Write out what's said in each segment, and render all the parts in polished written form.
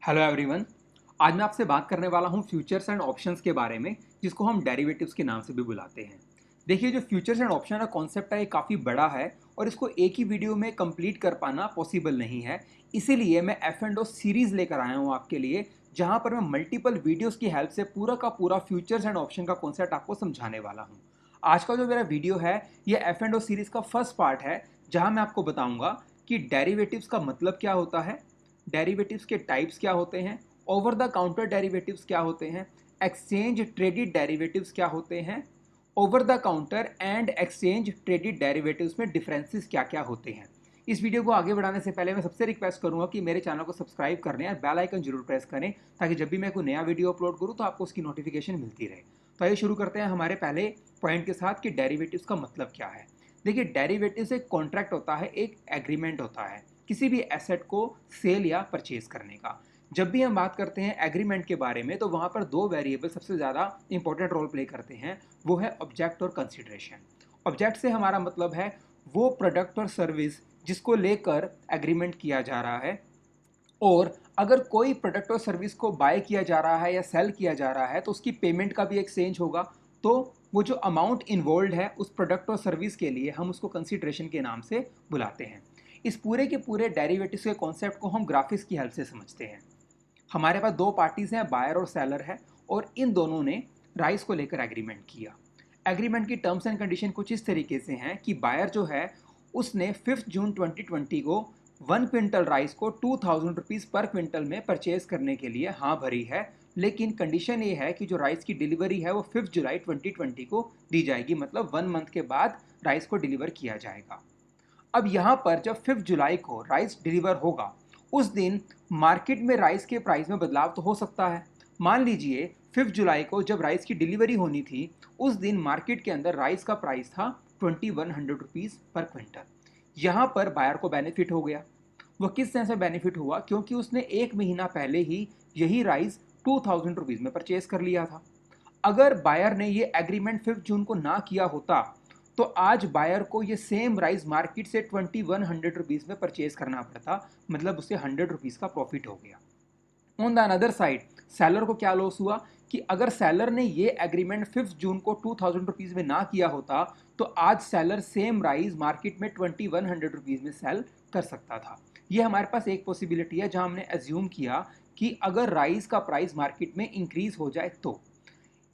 Hello everyone. आज मैं आपसे बात करने वाला हूँ फ्यूचर्स एंड ऑप्शंस के बारे में, जिसको हम डेरिवेटिव्स के नाम से भी बुलाते हैं। देखिए, जो फ्यूचर्स एंड ऑप्शन का कॉन्सेप्ट है ये काफ़ी बड़ा है और इसको एक ही वीडियो में कंप्लीट कर पाना पॉसिबल नहीं है। इसीलिए मैं एफ एंड ओ सीरीज़ लेकर आया हूँ आपके लिए, जहाँ पर मैं मल्टीपल वीडियोज़ की हेल्प से पूरा का पूरा फ्यूचर्स एंड ऑप्शन का कॉन्सेप्ट आपको समझाने वाला हूँ। आज का जो मेरा वीडियो है ये एफ एंड ओ सीरीज़ का फर्स्ट पार्ट है, जहाँ मैं आपको बताऊँगा कि डेरिवेटिव्स का मतलब क्या होता है, डेरिवेटिव्स के टाइप्स क्या होते हैं, ओवर द काउंटर डेरिवेटिव्स क्या होते हैं, एक्सचेंज ट्रेडेड डेरिवेटिव्स क्या होते हैं, over the counter and exchange traded derivatives में डिफरेंसेस क्या क्या होते हैं। इस वीडियो को आगे बढ़ाने से पहले मैं सबसे रिक्वेस्ट करूंगा कि मेरे चैनल को सब्सक्राइब करने और बेल आइकन जरूर प्रेस करें, ताकि जब भी मैं कोई नया वीडियो अपलोड करूं तो आपको उसकी नोटिफिकेशन मिलती रहे। तो आइए शुरू करते हैं हमारे पहले पॉइंट के साथ कि डेरिवेटिव्स का मतलब क्या है। देखिए, डेरिवेटिव्स एक कॉन्ट्रैक्ट होता है, एक एग्रीमेंट होता है किसी भी एसेट को सेल या परचेज करने का। जब भी हम बात करते हैं एग्रीमेंट के बारे में, तो वहाँ पर दो वेरिएबल सबसे ज़्यादा इंपॉर्टेंट रोल प्ले करते हैं। वो है ऑब्जेक्ट और कंसिडरेशन। ऑब्जेक्ट से हमारा मतलब है वो प्रोडक्ट और सर्विस जिसको लेकर एग्रीमेंट किया जा रहा है, और अगर कोई प्रोडक्ट और सर्विस को बाय किया जा रहा है या सेल किया जा रहा है तो उसकी पेमेंट का भी एक्सचेंज होगा। तो वो जो अमाउंट इन्वॉल्व है उस प्रोडक्ट और सर्विस के लिए हम उसको कंसिडरेशन के नाम से बुलाते हैं। इस पूरे के पूरे डेरिवेटिव्स के कॉन्सेप्ट को हम ग्राफिक्स की हेल्प से समझते हैं। हमारे पास दो पार्टीज हैं, बायर और सेलर है, और इन दोनों ने राइस को लेकर एग्रीमेंट किया। एग्रीमेंट की टर्म्स एंड कंडीशन कुछ इस तरीके से हैं कि बायर जो है उसने 5 जून 2020 को 1 क्विंटल राइस को 2000 रुपीज़ पर क्विंटल में परचेज करने के लिए हाँ भरी है, लेकिन कंडीशन ये है कि जो राइस की डिलीवरी है वो 5 जुलाई 2020 को दी जाएगी, मतलब 1 मंथ के बाद राइस को डिलीवर किया जाएगा। अब यहाँ पर जब 5 जुलाई को राइस डिलीवर होगा, उस दिन मार्केट में राइस के प्राइस में बदलाव तो हो सकता है। मान लीजिए 5 जुलाई को जब राइस की डिलीवरी होनी थी, उस दिन मार्केट के अंदर राइस का प्राइस था 2100 रुपीज़ पर क्विंटल। यहाँ पर बायर को बेनिफिट हो गया। वो किस तरह से बेनिफिट हुआ, क्योंकि उसने एक महीना पहले ही यही राइस 2000 रुपीज़ में परचेज कर लिया था। अगर बायर ने ये एग्रीमेंट 5 जून को ना किया होता, तो आज बायर को ये सेम राइस मार्केट से 2100 रुपीज़ में परचेज करना पड़ता, मतलब उसे 100 रुपीज़ का प्रॉफिट हो गया। On the another side seller को क्या लॉस हुआ कि अगर सेलर ने ये एग्रीमेंट 5 जून को 2000 रुपीज़ में ना किया होता, तो आज सेलर सेम राइस मार्केट में 2100 रुपीज़ में सेल कर सकता था। ये हमारे पास एक पॉसिबिलिटी है जहां हमने एज्यूम किया कि अगर राइस का प्राइस मार्केट में इंक्रीज हो जाए तो।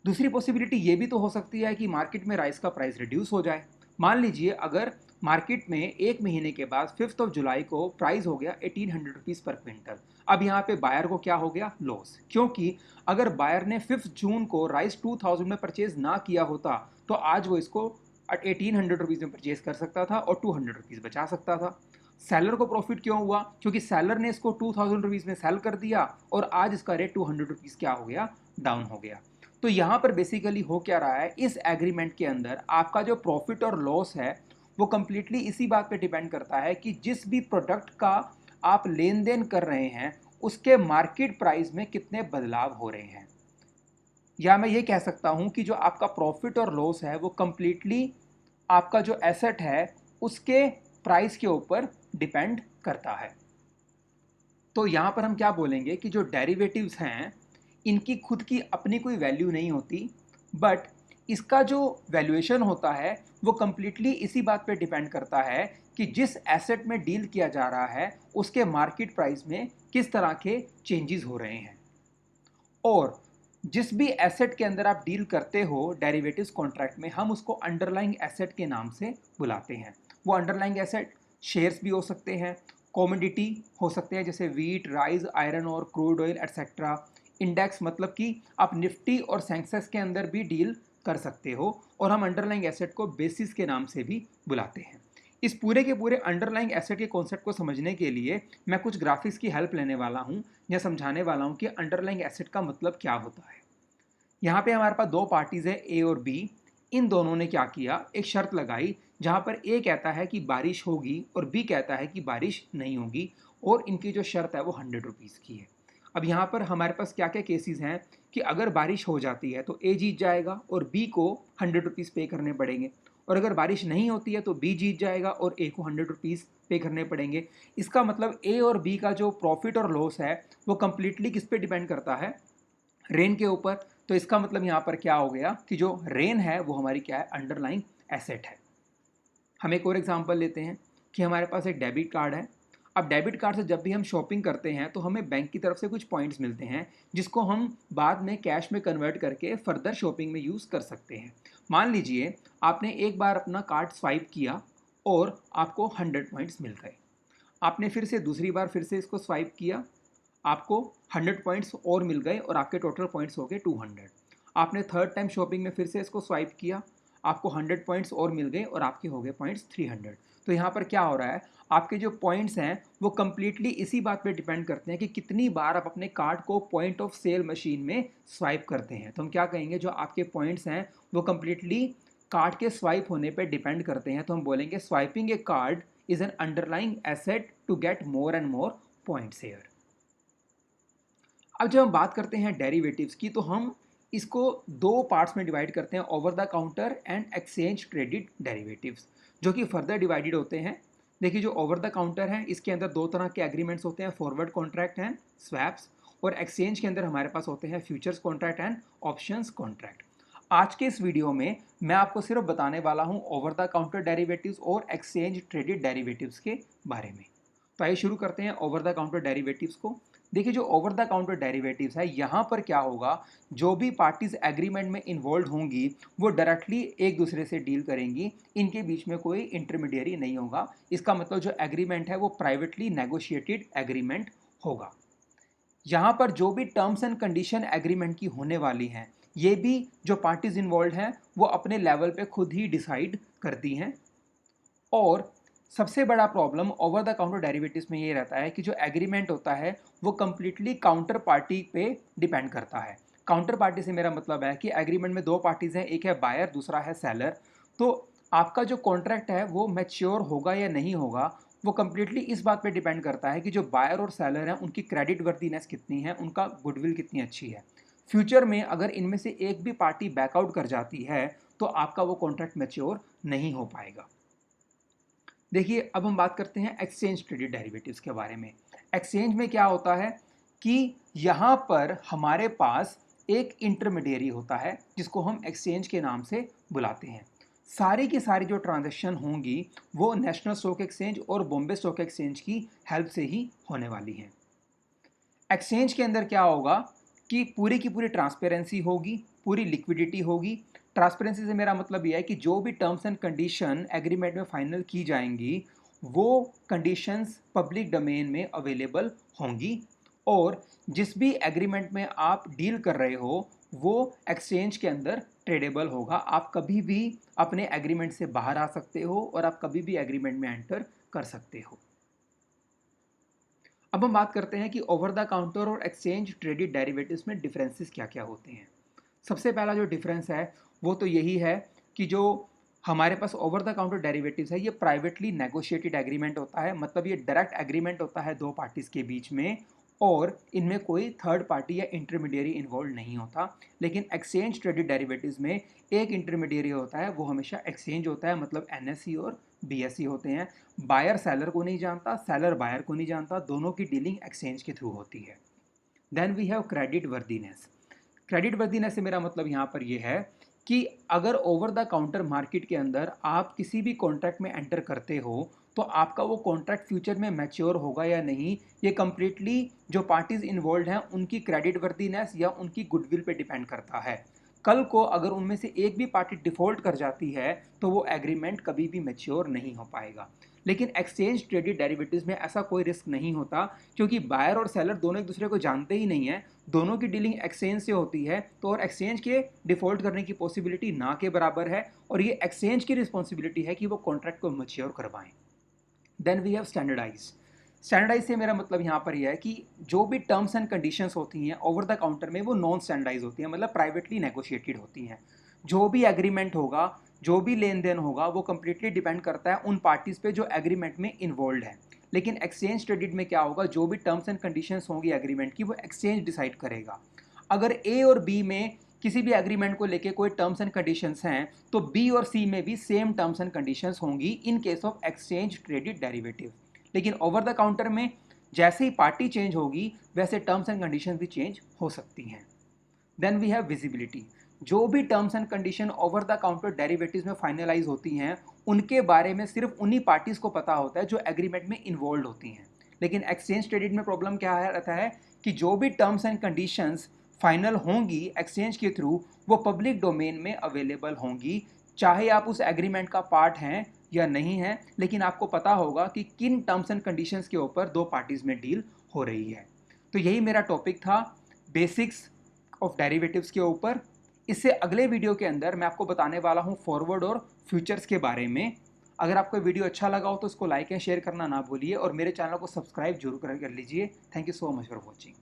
दूसरी पॉसिबिलिटी ये भी तो हो सकती है कि मार्केट में राइस का प्राइस रिड्यूस हो जाए। मान लीजिए अगर मार्केट में एक महीने के बाद 5 जुलाई को प्राइस हो गया 1800 रुपीज़ पर क्विंटल। अब यहाँ पे बायर को क्या हो गया, लॉस, क्योंकि अगर बायर ने 5 जून को राइस 2000 में परचेज ना किया होता, तो आज वो इसको 1800 रुपीज़ में परचेज कर सकता था और 200 रुपीज़ बचा सकता था। सेलर को प्रॉफिट क्यों हुआ, क्योंकि सेलर ने इसको 2000 रुपीज़ में सेल कर दिया और आज इसका रेट 200 रुपीज़ क्या हो गया, डाउन हो गया। तो यहाँ पर बेसिकली हो क्या रहा है, इस एग्रीमेंट के अंदर आपका जो प्रॉफिट और लॉस है वो कंप्लीटली इसी बात पे डिपेंड करता है कि जिस भी प्रोडक्ट का आप लेन देन कर रहे हैं उसके मार्केट प्राइस में कितने बदलाव हो रहे हैं। या मैं ये कह सकता हूँ कि जो आपका प्रॉफिट और लॉस है वो कंप्लीटली आपका जो एसेट है उसके प्राइस के ऊपर डिपेंड करता है। तो यहाँ पर हम क्या बोलेंगे कि जो डेरिवेटिव्स हैं इनकी खुद की अपनी कोई वैल्यू नहीं होती, बट इसका जो वैल्यूएशन होता है वो कम्प्लीटली इसी बात पे डिपेंड करता है कि जिस एसेट में डील किया जा रहा है उसके मार्केट प्राइस में किस तरह के चेंजेस हो रहे हैं। और जिस भी एसेट के अंदर आप डील करते हो डेरिवेटिव्स कॉन्ट्रैक्ट में, हम उसको अंडरलाइंग एसेट के नाम से बुलाते हैं। वो अंडरलाइंग एसेट शेयर्स भी हो सकते हैं, कॉमोडिटी हो सकते हैं जैसे वीट, राइस, आयरन और क्रूड ऑयल एटसेट्रा। इंडेक्स मतलब कि आप निफ्टी और सेंसेक्स के अंदर भी डील कर सकते हो, और हम अंडरलाइंग एसेट को बेसिस के नाम से भी बुलाते हैं। इस पूरे के पूरे अंडरलाइंग एसेट के कॉन्सेप्ट को समझने के लिए मैं कुछ ग्राफिक्स की हेल्प लेने वाला हूं या समझाने वाला हूं कि अंडरलाइंग एसेट का मतलब क्या होता है। यहाँ पे हमारे पास दो पार्टीज है, ए और बी। इन दोनों ने क्या किया, एक शर्त लगाई जहाँ पर ए कहता है कि बारिश होगी और बी कहता है कि बारिश नहीं होगी, और इनकी जो शर्त है वो 100 रुपीज़ की है। अब यहाँ पर हमारे पास क्या क्या केसेस हैं कि अगर बारिश हो जाती है तो ए जीत जाएगा और बी को 100 रुपीज़ पे करने पड़ेंगे, और अगर बारिश नहीं होती है तो बी जीत जाएगा और ए को 100 रुपीज़ पे करने पड़ेंगे। इसका मतलब ए और बी का जो प्रॉफिट और लॉस है वो कंप्लीटली किस पे डिपेंड करता है, रेन के ऊपर। तो इसका मतलब यहाँ पर क्या हो गया कि जो रेन है वो हमारी क्या है, अंडरलाइंग एसेट है। हम एक और एग्जांपल लेते हैं कि हमारे पास एक डेबिट कार्ड है। अब डेबिट कार्ड से जब भी हम शॉपिंग करते हैं तो हमें बैंक की तरफ से कुछ पॉइंट्स मिलते हैं जिसको हम बाद में कैश में कन्वर्ट करके फर्दर शॉपिंग में यूज़ कर सकते हैं। मान लीजिए आपने एक बार अपना कार्ड स्वाइप किया और आपको 100 पॉइंट्स मिल गए। आपने फिर से दूसरी बार फिर से इसको स्वाइप किया, आपको 100 पॉइंट्स और मिल गए और आपके टोटल पॉइंट्स हो गए 200। आपने थर्ड टाइम शॉपिंग में फिर से इसको स्वाइप किया, आपको 100 पॉइंट्स और मिल गए और आपके हो गए पॉइंट्स 300। तो यहाँ पर क्या हो रहा है, आपके जो पॉइंट्स हैं वो कंप्लीटली इसी बात पे डिपेंड करते हैं कि कितनी बार आप अपने कार्ड को पॉइंट ऑफ सेल मशीन में स्वाइप करते हैं। तो हम क्या कहेंगे, जो आपके पॉइंट्स हैं वो कंप्लीटली कार्ड के स्वाइप होने पे डिपेंड करते हैं। तो हम बोलेंगे swiping a card is an underlying asset to get more and more points here. अब जब हम बात करते हैं डेरिवेटिव्स की तो हम इसको दो पार्ट्स में डिवाइड करते हैं, over the counter and exchange traded derivatives, जो कि फर्दर डिवाइडेड होते हैं। देखिए जो ओवर द काउंटर है इसके अंदर दो तरह के एग्रीमेंट्स होते हैं, फॉरवर्ड कॉन्ट्रैक्ट एंड स्वैप्स। और एक्सचेंज के अंदर हमारे पास होते हैं futures contract and options contract. आज के इस वीडियो में मैं आपको सिर्फ बताने वाला हूं ओवर द काउंटर डेरिवेटिव्स और एक्सचेंज ट्रेडेड डेरिवेटिव्स के बारे में। तो आइए शुरू करते हैं ओवर द काउंटर डेरिवेटिव्स को। देखिए जो ओवर द काउंटर डेरिवेटिव्स है यहाँ पर क्या होगा, जो भी पार्टीज एग्रीमेंट में इन्वॉल्व होंगी वो डायरेक्टली एक दूसरे से डील करेंगी, इनके बीच में कोई इंटरमीडियरी नहीं होगा। इसका मतलब जो एग्रीमेंट है वो प्राइवेटली नेगोशिएटेड एग्रीमेंट होगा। यहाँ पर जो भी टर्म्स एंड कंडीशन एग्रीमेंट की होने वाली हैं ये भी जो पार्टीज इन्वॉल्व हैं वो अपने लेवल पे खुद ही डिसाइड करती हैं। और सबसे बड़ा problem over the counter derivatives में ये रहता है कि जो एग्रीमेंट होता है वो कंप्लीटली काउंटर पार्टी पे डिपेंड करता है। काउंटर पार्टी से मेरा मतलब है कि एग्रीमेंट में दो पार्टीज हैं, एक है बायर दूसरा है सेलर। तो आपका जो कॉन्ट्रैक्ट है वो मैच्योर होगा या नहीं होगा वो कंप्लीटली इस बात पे डिपेंड करता है कि जो बायर और सेलर हैं उनकी क्रेडिट वर्दीनेस कितनी है, उनका गुडविल कितनी अच्छी है। फ्यूचर में अगर इनमें से एक भी पार्टी बैकआउट कर जाती है तो आपका वो कॉन्ट्रैक्ट मैच्योर नहीं हो पाएगा। देखिए अब हम बात करते हैं एक्सचेंज ट्रेडेड डेरिवेटिव्स के बारे में। एक्सचेंज में क्या होता है कि यहाँ पर हमारे पास एक इंटरमीडियरी होता है जिसको हम एक्सचेंज के नाम से बुलाते हैं। सारी की सारी जो ट्रांजैक्शन होंगी वो नेशनल स्टॉक एक्सचेंज और बॉम्बे स्टॉक एक्सचेंज की हेल्प से ही होने वाली हैं। एक्सचेंज के अंदर क्या होगा कि पूरी की पूरी ट्रांसपेरेंसी होगी, पूरी लिक्विडिटी होगी। ट्रांसपेरेंसी से मेरा मतलब यह है कि जो भी टर्म्स एंड कंडीशन एग्रीमेंट में फाइनल की जाएंगी वो कंडीशंस पब्लिक डोमेन में अवेलेबल होंगी। और जिस भी एग्रीमेंट में आप डील कर रहे हो वो एक्सचेंज के अंदर ट्रेडेबल होगा। आप कभी भी अपने एग्रीमेंट से बाहर आ सकते हो और आप कभी भी एग्रीमेंट में एंटर कर सकते हो। अब हम बात करते हैं कि ओवर द काउंटर और एक्सचेंज ट्रेडेड डेरिवेटिव्स में डिफरेंसेस क्या क्या होते हैं। सबसे पहला जो डिफरेंस है वो तो यही है कि जो हमारे पास ओवर द काउंटर डेरिवेटिव्स है ये प्राइवेटली नेगोशिएटेड एग्रीमेंट होता है, मतलब ये डायरेक्ट एग्रीमेंट होता है दो पार्टीज के बीच में और इनमें कोई थर्ड पार्टी या इंटरमीडियरी इन्वॉल्व नहीं होता। लेकिन एक्सचेंज ट्रेडेड डेरिवेटिव्स में एक इंटरमीडियरी होता है, वो हमेशा एक्सचेंज होता है, मतलब एनएसई और बीएसई होते हैं। बायर सेलर को नहीं जानता, सेलर बायर को नहीं जानता, दोनों की डीलिंग एक्सचेंज के थ्रू होती है। Then we have creditworthiness. Creditworthiness से मेरा मतलब यहाँ पर यह है कि अगर ओवर द काउंटर मार्केट के अंदर आप किसी भी कॉन्ट्रैक्ट में एंटर करते हो तो आपका वो कॉन्ट्रैक्ट फ्यूचर में मैच्योर होगा या नहीं ये कंप्लीटली जो पार्टीज इन्वॉल्व हैं उनकी क्रेडिट वर्दीनेस या उनकी गुडविल पे डिपेंड करता है। कल को अगर उनमें से एक भी पार्टी डिफॉल्ट कर जाती है तो वो एग्रीमेंट कभी भी मैच्योर नहीं हो पाएगा। लेकिन एक्सचेंज ट्रेडेड डेरिवेटिव्स में ऐसा कोई रिस्क नहीं होता क्योंकि बायर और सेलर दोनों एक दूसरे को जानते ही नहीं है, दोनों की डीलिंग एक्सचेंज से होती है। तो और एक्सचेंज के डिफॉल्ट करने की पॉसिबिलिटी ना के बराबर है और ये एक्सचेंज की रिस्पॉन्सिबिलिटी है कि वो कॉन्ट्रैक्ट को मैच्योर करवाएं। Then we have standardize. Standardize से मेरा मतलब यहाँ पर यह है कि जो भी टर्म्स एंड कंडीशंस होती हैं ओवर द काउंटर में वो नॉन स्टैंडर्डाइज होती हैं, मतलब प्राइवेटली नेगोशिएटेड होती हैं। जो भी एग्रीमेंट होगा, जो भी लेन देन होगा वो कंप्लीटली डिपेंड करता है उन पार्टीज पे जो एग्रीमेंट में इन्वॉल्व है। लेकिन एक्सचेंज ट्रेडेड में क्या होगा, जो भी टर्म्स एंड कंडीशंस होंगी एग्रीमेंट की वो एक्सचेंज डिसाइड करेगा। अगर ए और बी में किसी भी एग्रीमेंट को लेके कोई टर्म्स एंड कंडीशंस हैं तो बी और सी में भी सेम टर्म्स एंड कंडीशंस होंगी in case of exchange traded derivative. लेकिन ओवर द काउंटर में जैसे ही पार्टी चेंज होगी वैसे टर्म्स एंड कंडीशंस भी चेंज हो सकती हैं। Then we have visibility. जो भी terms and condition over the counter derivatives में फाइनलाइज होती हैं उनके बारे में सिर्फ उन्हीं पार्टीज को पता होता है जो एग्रीमेंट में इन्वॉल्व होती हैं। लेकिन एक्सचेंज ट्रेडेड में प्रॉब्लम क्या रहता है कि जो भी टर्म्स एंड कंडीशंस फाइनल होंगी एक्सचेंज के थ्रू वो पब्लिक डोमेन में अवेलेबल होंगी, चाहे आप उस एग्रीमेंट का पार्ट हैं या नहीं है, लेकिन आपको पता होगा कि किन टर्म्स एंड कंडीशंस के ऊपर दो पार्टीज में डील हो रही है। तो यही मेरा टॉपिक था, बेसिक्स ऑफ डेरिवेटिव्स के ऊपर। इससे अगले वीडियो के अंदर मैं आपको बताने वाला हूँ फॉरवर्ड और फ्यूचर्स के बारे में। अगर आपको वीडियो अच्छा लगा हो तो उसको लाइक एंड शेयर करना ना भूलिए और मेरे चैनल को सब्सक्राइब जरूर कर लीजिए। Thank you so much for watching.